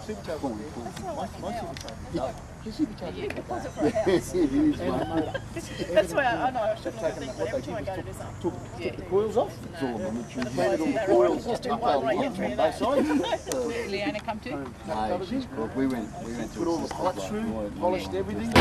Supercharger. Yeah. You can pause it for a house. That's why I know I shouldn't have think, but every time I go to do something. Took the coils off. It's all Handed all the coils. just do one right through that. Leanna come too? No, she's good. We went to Put all the clutch through, polished everything.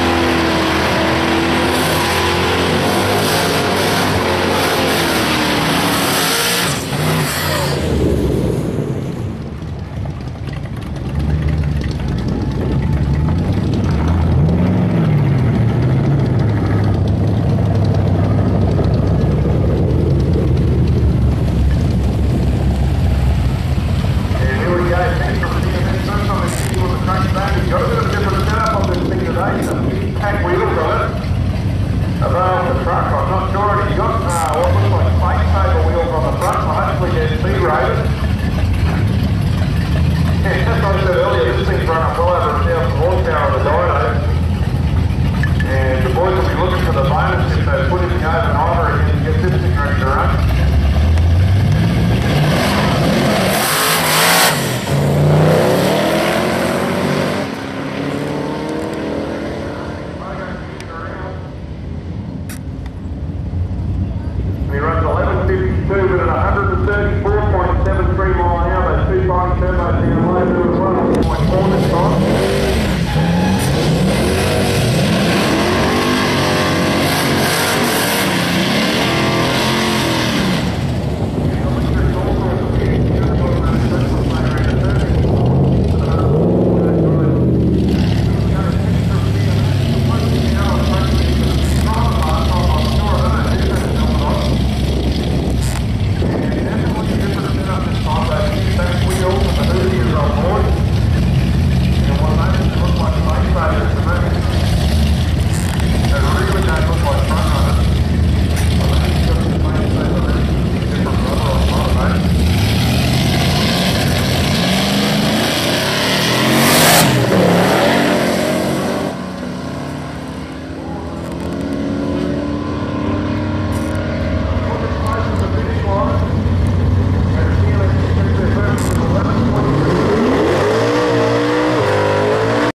And the boys will be looking for the bonus if they put it in the overnight.